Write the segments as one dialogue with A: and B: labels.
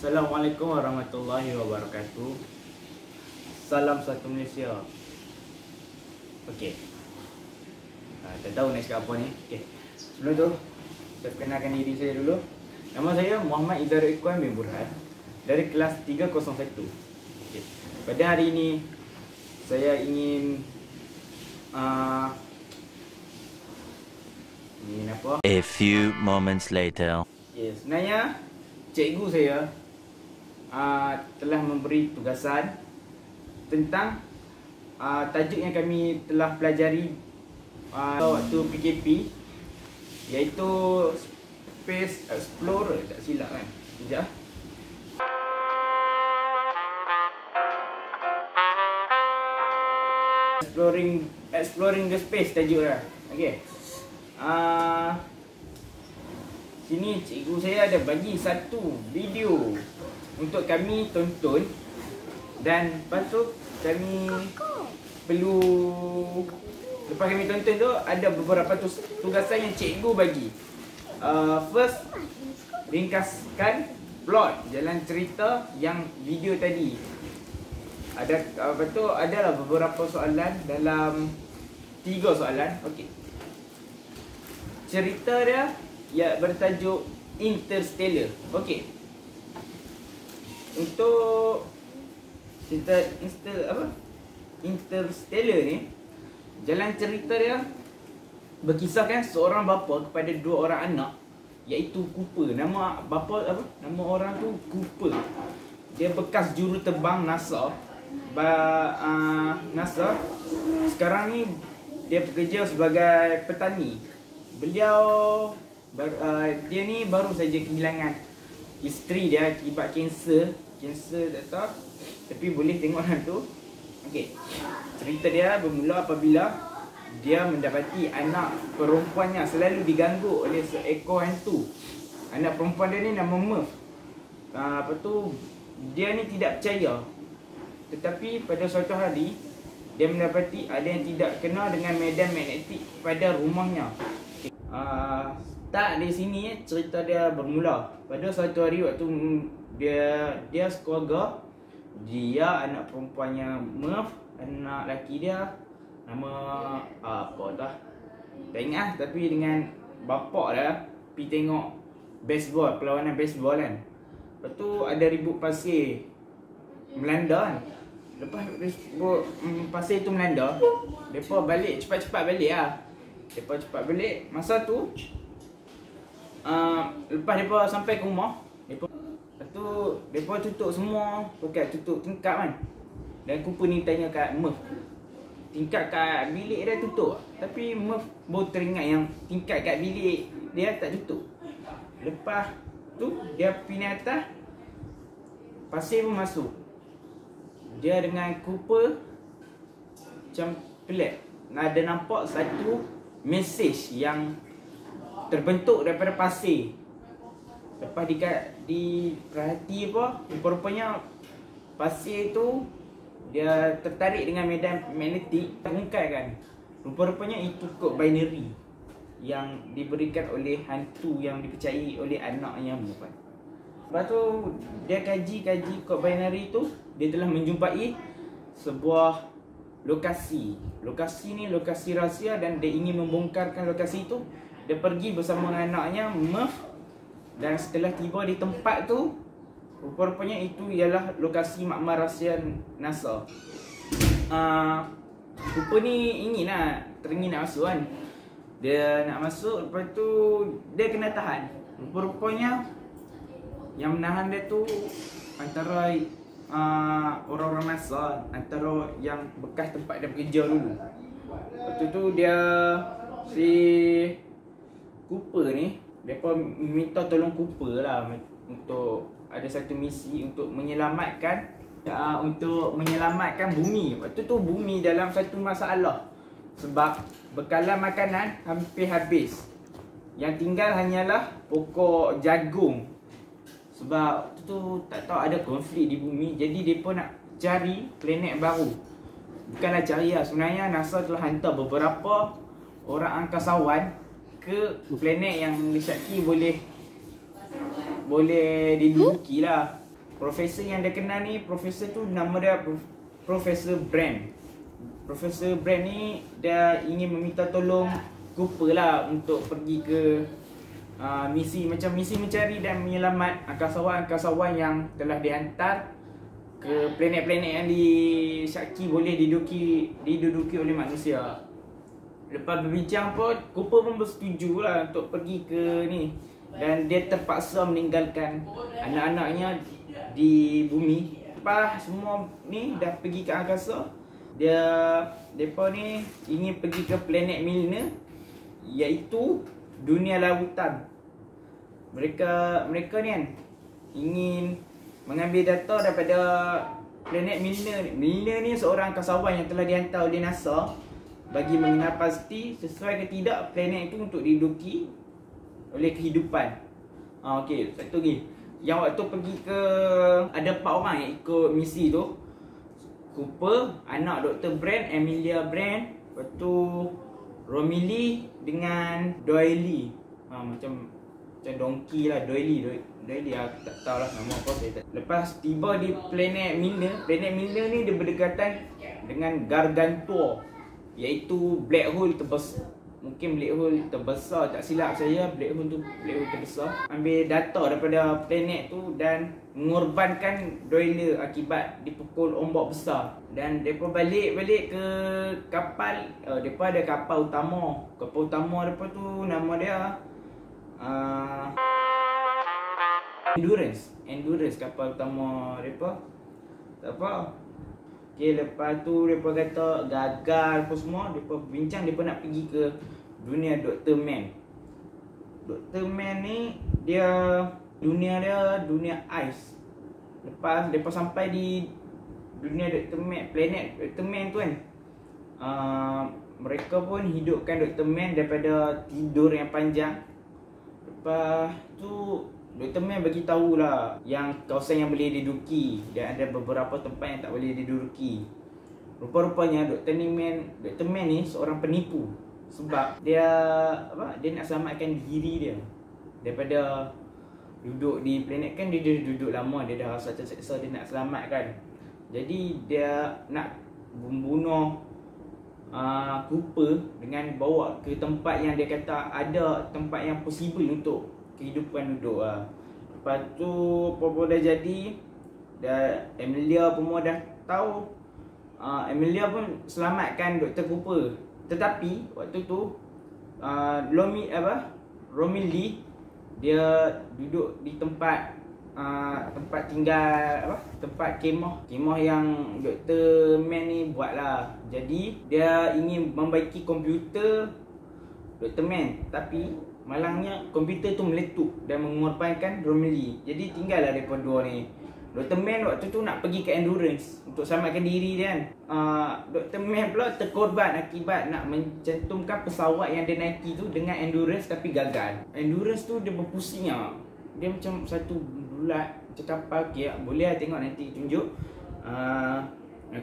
A: Assalamualaikum warahmatullahi wabarakatuh. Salam satu Malaysia. Okey. Tak tahu nak cakap apa ni. Okey. Sebelum tu, saya perkenalkan diri saya dulu. Nama saya Muhammad Izharul Ikhwan bin Burhan dari kelas 301. Okey. Pada hari ini saya ingin apa?
B: A few moments later.
A: Sebenarnya cikgu saya telah memberi tugasan tentang tajuk yang kami telah pelajari waktu PKP, iaitu Space Explorer, tak silap kan? Sekejap. Exploring the space tajuk dia. Okey. Sini cikgu saya ada bagi satu video untuk kami tonton, dan lepas tu kami perlu, lepas kami tonton tu ada beberapa tugasan yang cikgu bagi. First, ringkaskan plot jalan cerita yang video tadi. Lepas tu adalah beberapa soalan, dalam 3 soalan. Okey. Cerita dia bertajuk Interstellar. Okey. Untuk cerita Interstellar ni, jalan cerita dia berkisahkan seorang bapa kepada 2 orang anak, iaitu Cooper. Nama bapa apa? Nama orang tu Cooper. Dia bekas juruterbang NASA. NASA sekarang ni dia bekerja sebagai petani. Dia ni baru saja kehilangan isteri dia akibat kanser tak tahu, tapi boleh tengok tu. Okey. Cerita dia bermula apabila dia mendapati anak perempuannya selalu diganggu oleh seekor hantu. Anak perempuan dia ni nama Murph. Apa tu, dia ni tidak percaya. Tetapi pada suatu hari dia mendapati ada yang tidak kenal dengan medan magnetik pada rumahnya. Tak di sini cerita dia bermula. Pada suatu hari waktu dia sekeluarga, dia, anak perempuannya Murph, anak lelaki dia nama apa dah, tak ingat, tapi dengan bapak dia pergi tengok baseball, perlawanan baseball kan. Lepas tu ada ribut pasir melanda kan. Lepas ribut pasir tu melanda, mereka balik cepat-cepat balik lah. Mereka cepat balik. Masa tu lepas mereka sampai ke rumah, lepas tu mereka tutup semua, pakai tutup tingkap kan. Dan Cooper ni tanya kat Murph, tingkap kat bilik dia tutup, tapi Murph baru teringat yang tingkap kat bilik dia tak tutup. Lepas tu dia pergi atas, pasir pun masuk. Dia dengan Cooper macam pelik, ada nampak satu mesej yang terbentuk daripada pasir. Lepas diperhati apa, rupanya pasir tu dia tertarik dengan medan magnetik, mengungkapkan rupa-rupanya itu kod binary yang diberikan oleh hantu yang dipercayai oleh anaknya bukan. Lepas tu dia kaji kod binary tu, dia telah menjumpai sebuah lokasi. Lokasi ni lokasi rahsia, dan dia ingin membongkarkan lokasi tu. Dia pergi bersama dengan anaknya Murph, dan setelah tiba di tempat tu, rupa-rupanya itu ialah lokasi makmal rahsia NASA. Cooper ni teringin nak masuk kan. Dia nak masuk, lepas tu dia kena tahan. Rupa-rupanya yang menahan dia tu antara orang-orang NASA, antara yang bekas tempat dia bekerja dulu. Lepas tu dia, si Cooper ni, mereka minta tolong Cooper lah untuk ada satu misi untuk menyelamatkan bumi. Waktu tu bumi dalam satu masalah sebab bekalan makanan hampir habis. Yang tinggal hanyalah pokok jagung. Sebab tu tak tahu ada konflik di bumi, jadi mereka nak cari planet baru. Bukanlah cari lah, sebenarnya NASA telah hantar beberapa orang angkasawan ke planet yang disyaki boleh diduduki lah. Profesor yang dia kenal ni, profesor tu nama dia Profesor Brand. Profesor Brand ni dia ingin meminta tolong Cooper lah untuk pergi ke misi mencari dan menyelamat angkasawan yang telah dihantar ke planet-planet yang disyaki boleh diduduki oleh manusia. Lepas berbincang pun, Cooper pun bersetuju lah untuk pergi ke ni. Dan dia terpaksa meninggalkan anak-anaknya di bumi. Lepas semua ni dah pergi ke angkasa, mereka ni ingin pergi ke planet Milner, iaitu dunia lautan. Mereka ni kan ingin mengambil data daripada planet Milner. Milner ni seorang angkasawan yang telah dihantar oleh NASA bagi mengenal pasti sesuai ke tidak planet itu untuk diduduki oleh kehidupan. Okey, satu lagi. Yang waktu pergi ke, ada 4 orang yang ikut misi tu. Cooper, anak Dr. Brand, Amelia Brand, lepas tu Romilly dengan Doily. Macam donkey lah, Doily aku tak tahu lah nama apa saya tak. Lepas tiba di planet Milner. Planet Milner ni dia berdekatan dengan Gargantua, iaitu black hole terbesar. Mungkin black hole terbesar, tak silap saya black hole terbesar. Ambil data daripada planet tu dan mengorbankan Doyle akibat dipukul ombak besar. Dan mereka balik ke kapal. Mereka ada kapal utama. Kapal utama mereka tu nama dia Endurance kapal utama mereka. Tak apa. Okay, lepas tu mereka kata gagal apa semua. Mereka bincang mereka nak pergi ke dunia Dr. Man. Dr. Man ni dunia ais. Lepas mereka sampai di dunia Dr. Man, planet Dr. Man tu kan, mereka pun hidupkan Dr. Man daripada tidur yang panjang. Lepas tu Dr. Man bagi tahulah yang kawasan yang boleh diduduki dan ada beberapa tempat yang tak boleh diduduki. Rupa-rupanya Dr. Man ni seorang penipu. Sebab dia nak selamatkan diri dia daripada duduk di planet kan. Dia duduk lama, dia dah rasa terseksa, dia nak selamatkan. Jadi dia nak membunuh Cooper dengan bawa ke tempat yang dia kata ada tempat yang possible untuk kehidupan duduk lah. Lepas tu apa-apa dah jadi. Amelia pun dah tahu. Amelia pun selamatkan Dr. Cooper. Tetapi waktu tu Romilly dia duduk di tempat tinggal tempat kemah yang Dr. Man ni buat lah. Jadi dia ingin membaiki komputer Dr. Man, tapi malangnya komputer tu meletup dan mengorbankan Romilly. Jadi tinggallah mereka dua ni. Dr. Man waktu tu nak pergi ke Endurance untuk selamatkan diri dia kan. Dr. Man pula terkorban akibat nak mencantumkan pesawat yang dia naiki tu dengan Endurance tapi gagal. Endurance tu dia berpusing lah. Dia macam satu bulat macam kapal. Okay, boleh lah tengok nanti tunjuk.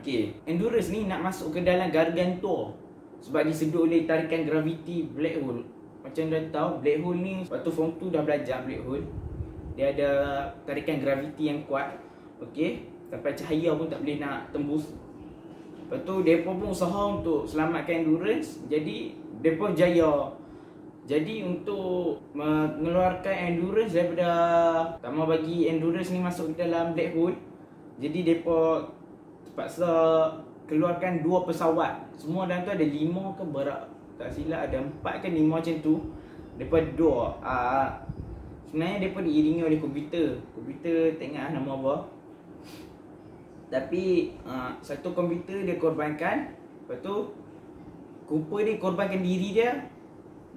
A: Okay, Endurance ni nak masuk ke dalam Gargantua sebab disedut oleh tarikan graviti black hole. Macam dah tahu black hole ni, waktu form 2 dah belajar black hole. Dia ada tarikan graviti yang kuat. Okey, sampai cahaya pun tak boleh nak tembus. Lepas tu mereka pun usaha untuk selamatkan Endurance. Jadi mereka jaya. Jadi untuk mengeluarkan Endurance daripada, pertama bagi Endurance ni masuk ke dalam black hole. Jadi mereka terpaksa keluarkan 2 pesawat. Semua dalam tu ada 5 ke berak, tak silap ada 4 ke 5 macam tu. Mereka 2. Sebenarnya mereka diiringi oleh komputer. Komputer tengok nama apa. Tapi satu komputer dia korbankan. Lepas tu Cooper ni korbankan diri dia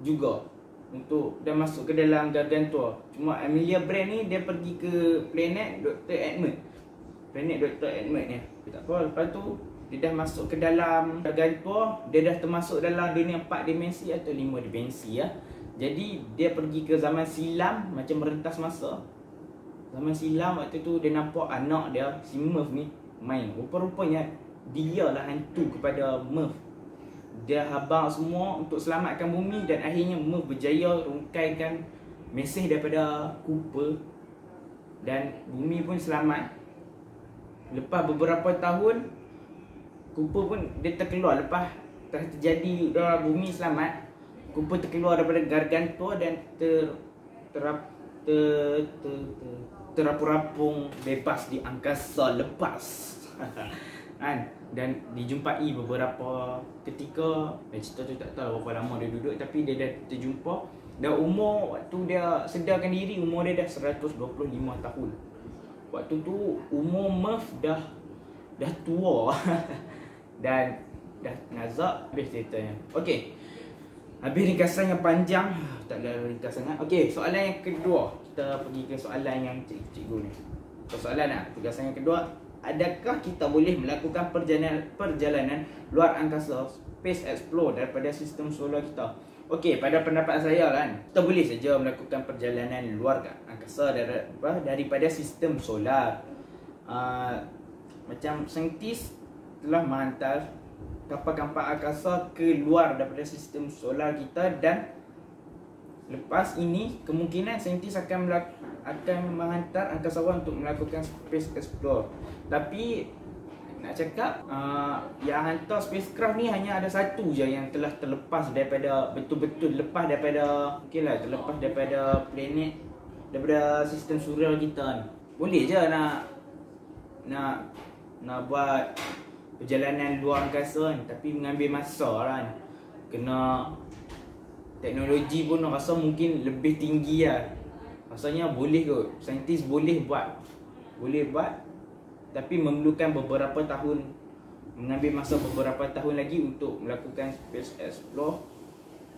A: juga untuk dia masuk ke dalam Gargantua. Cuma Amelia Brand ni dia pergi ke planet Dr. Edmund. Planet Dr. Edmund ni. Tak apa, lepas tu dia dah masuk ke dalam Gargantua. Dia dah termasuk dalam dunia 4 dimensi atau 5 dimensi ya. Jadi dia pergi ke zaman silam, macam merentas masa. Zaman silam waktu tu dia nampak anak dia, si Murph ni main. Rupa-rupanya dia lah hantu kepada Murph. Dia habang semua untuk selamatkan bumi dan akhirnya Murph berjaya rungkaikan mesej daripada Cooper dan bumi pun selamat. Lepas beberapa tahun Cooper pun dia terkeluar. Lepas terjadi bumi selamat, Cooper terkeluar daripada Gargantua dan terapung-rapung bebas di angkasa lepas. Kan? Dan dijumpai beberapa ketika, cerita tu tak tahu berapa lama dia duduk, tapi dia dah terjumpa. Dan umur waktu dia sedarkan diri, umur dia dah 125 tahun. Waktu tu umur Murph dah tua. Dan dah ngazak. Habis ceritanya. Okey, habis ringkasan yang panjang. Tak ada ringkas sangat. Okey, soalan yang kedua. Kita pergi ke soalan yang cikgu ni. Soalan nak ringkasan yang kedua. Adakah kita boleh melakukan perjalanan luar angkasa, space explore, daripada sistem solar kita? Okey, pada pendapat saya kan, kita boleh saja melakukan perjalanan luar angkasa daripada sistem solar. Macam saintis telah menghantar kapal-kapal angkasa ke luar daripada sistem solar kita, dan lepas ini kemungkinan saintis akan menghantar angkasawan untuk melakukan space explore. Tapi nak cakap yang hantar spacecraft ni hanya ada satu je yang telah terlepas daripada, betul-betul lepas daripada, okeylah, terlepas daripada planet, daripada sistem suria kita ni. Boleh je nak buat perjalanan luar angkasa kan, tapi mengambil masa kan. Kena teknologi pun rasa mungkin lebih tinggi lah. Rasanya boleh kot, saintis boleh buat, tapi memerlukan beberapa tahun, mengambil masa beberapa tahun lagi untuk melakukan space explore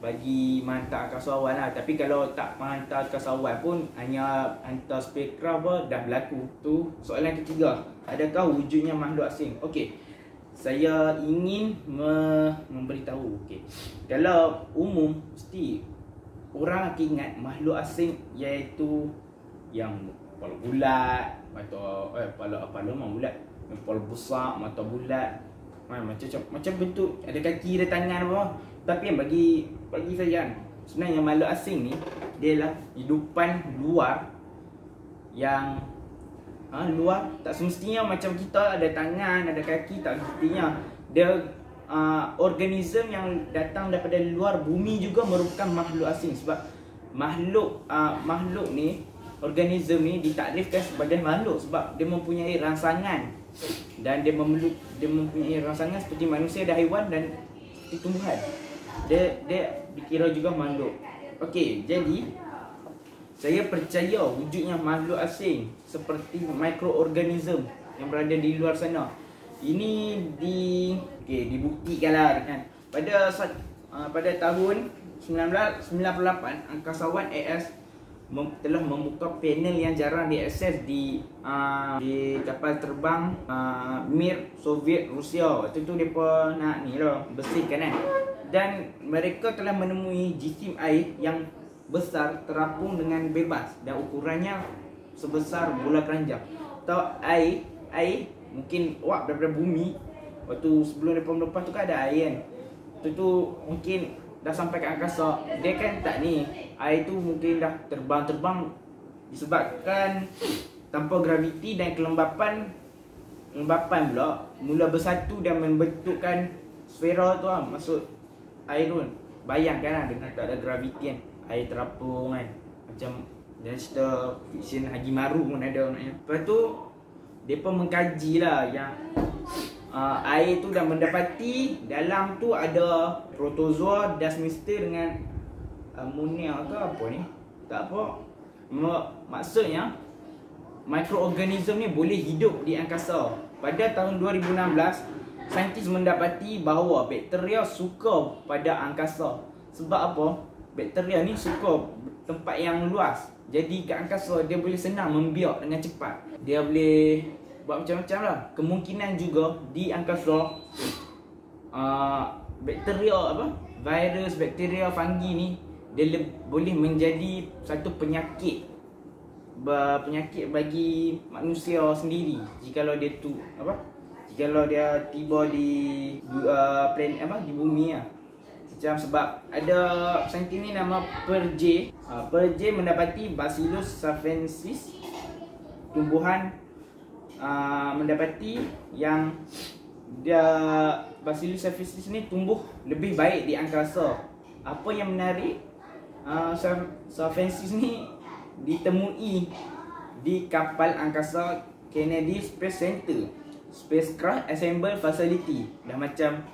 A: bagi menghantar angkasawan lah. Tapi kalau tak menghantar angkasawan pun, hanya hantar spacecraft dah berlaku. Tu soalan ketiga, adakah wujudnya makhluk asing? Okey, saya ingin memberitahu, okey, kalau umum mesti orang akan ingat makhluk asing iaitu yang kepala bulat, kepala bulat, kepala besar, mata bulat, macam bentuk, ada kaki, ada tangan apa. Tapi yang bagi saya kan, sebenarnya makhluk asing ni dia lah hidupan luar yang luar. Tak semestinya macam kita ada tangan, ada kaki, tak semestinya. Dia organisme yang datang daripada luar bumi juga merupakan makhluk asing. Sebab makhluk ni, organisme ni ditakrifkan sebagai makhluk sebab dia mempunyai rangsangan, dan dia mempunyai rangsangan seperti manusia dan haiwan dan seperti tumbuhan. Dia dikira juga makhluk. Okey, jadi saya percaya wujudnya makhluk asing seperti mikroorganisme yang berada di luar sana. Ini dibuktikan lah kan. Pada tahun 1998, angkasawan AS telah membuka panel yang jarang diakses di kapal terbang Mir Soviet Rusia. Waktu tu mereka nak bersihkan kan. Dan mereka telah menemui jisim air yang besar terapung dengan bebas dan ukurannya sebesar bola keranjang. Atau air mungkin wap daripada bumi. Waktu sebelum mereka melepas tu kan ada air kan. Tu mungkin dah sampai ke angkasa. Dia kan tak ni, air tu mungkin dah terbang disebabkan tanpa graviti dan kelembapan pula mula bersatu dan membentukkan sfera tu lah. Maksud air tu, bayangkan lah dengan tak ada graviti kan, air terapung kan. Macam dalam cerita fiksyen Haji Maru pun ada maknanya. Lepas tu mereka mengkaji lah yang air tu dah mendapati dalam tu ada protozoa, das mister dengan amonia ke apa ni, tak apa. Maksudnya mikroorganisme ni boleh hidup di angkasa. Pada tahun 2016, saintis mendapati bahawa bakteria suka pada angkasa. Sebab apa? Bakteria ni suka tempat yang luas. Jadi kat angkasa dia boleh senang membiak dengan cepat. Dia boleh buat macam-macam lah. Kemungkinan juga di angkasa virus, bakteria, fungi ni dia boleh menjadi satu penyakit bagi manusia sendiri. Jikalau dia tiba di planet di bumi lah. Macam sebab ada saintis ni nama Perje mendapati Bacillus savensis tumbuhan mendapati yang dia Bacillus cephalosis ni tumbuh lebih baik di angkasa. Apa yang menarik, cephalosis ni ditemui di kapal angkasa Kennedy Space Center, Spacecraft Assembly Facility. Dah macam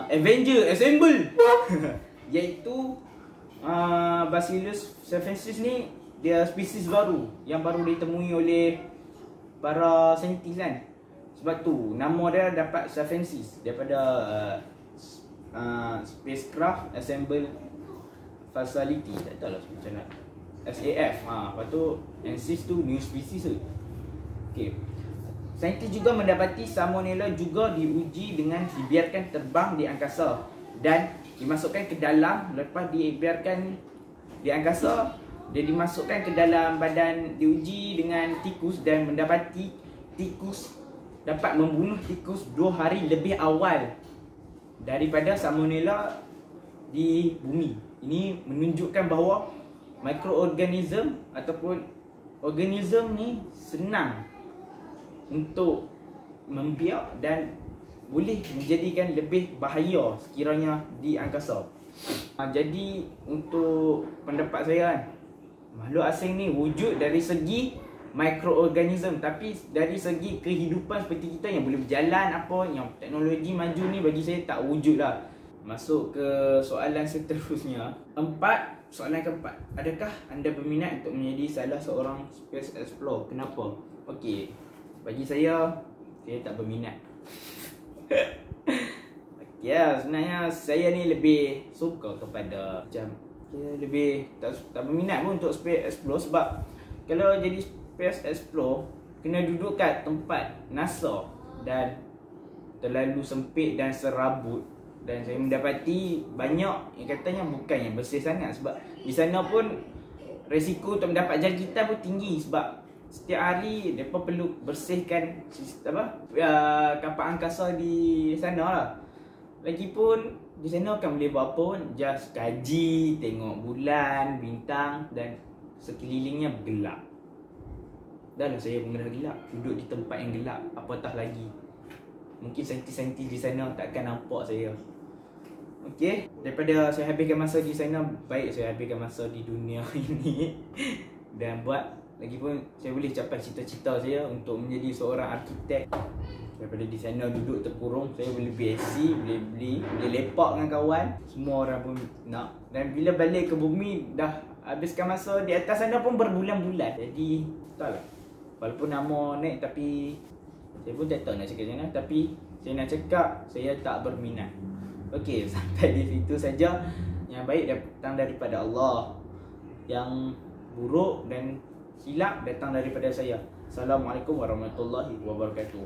A: Avenger Assemble. Iaitu Bacillus cephalosis ni dia spesies baru yang baru ditemui oleh para saintis kan. Sebab tu nama dia dapat cephalosis daripada Spacecraft Assembly Facility. Tak tahu lah macam mana, SAF. Lepas tu NSIS tu new species tu. Okay. Saintis juga mendapati Salmonella juga diuji dengan dibiarkan terbang di angkasa dan dimasukkan ke dalam. Lepas dibiarkan di angkasa, dia dimasukkan ke dalam badan, diuji dengan tikus dan mendapati tikus dapat membunuh tikus 2 hari lebih awal daripada Salmonella di bumi. Ini menunjukkan bahawa mikroorganism ataupun organism ni senang untuk membiak dan boleh menjadikan lebih bahaya sekiranya di angkasa. Jadi untuk pendapat saya kan, makhluk asing ni wujud dari segi mikroorganism, tapi dari segi kehidupan seperti kita yang boleh berjalan apa, yang teknologi maju ni bagi saya tak wujud lah. Masuk ke soalan seterusnya. Soalan keempat. Adakah anda berminat untuk menjadi salah seorang space explorer? Kenapa? Okey, bagi saya tak berminat. Ya, sebenarnya saya ni lebih suka kepada macam lebih tak berminat pun untuk space explorer. Sebab kalau jadi space explorer kena duduk kat tempat NASA dan terlalu sempit dan serabut. Dan saya mendapati banyak yang katanya bukan yang bersih sangat. Sebab di sana pun resiko untuk mendapat jangkitan pun tinggi. Sebab setiap hari mereka perlu bersihkan kapal angkasa di sana lah. Lagipun di sana kan boleh buat apa pun, just kaji, tengok bulan, bintang dan sekelilingnya gelap. Dah lah saya pun dah gelap, duduk di tempat yang gelap, apatah lagi mungkin saintis-saintis di sana takkan nampak saya. Okey, daripada saya habiskan masa di sana, baik saya habiskan masa di dunia ini dan buat lagipun saya boleh capai cita-cita saya untuk menjadi seorang arkitek. Daripada di sana duduk terkurung, saya boleh BSc, boleh beli, boleh lepak dengan kawan, semua orang pun nak. Dan bila balik ke bumi dah habiskan masa di atas sana pun berbulan-bulan. Jadi tak lah, walaupun nama naik tapi saya pun tak tahu nak cakap macam mana. Tapi saya nak cakap saya tak berminat. Okey, sampai di situ saja. Yang baik datang daripada Allah, yang buruk dan silap datang daripada saya. Assalamualaikum warahmatullahi wabarakatuh.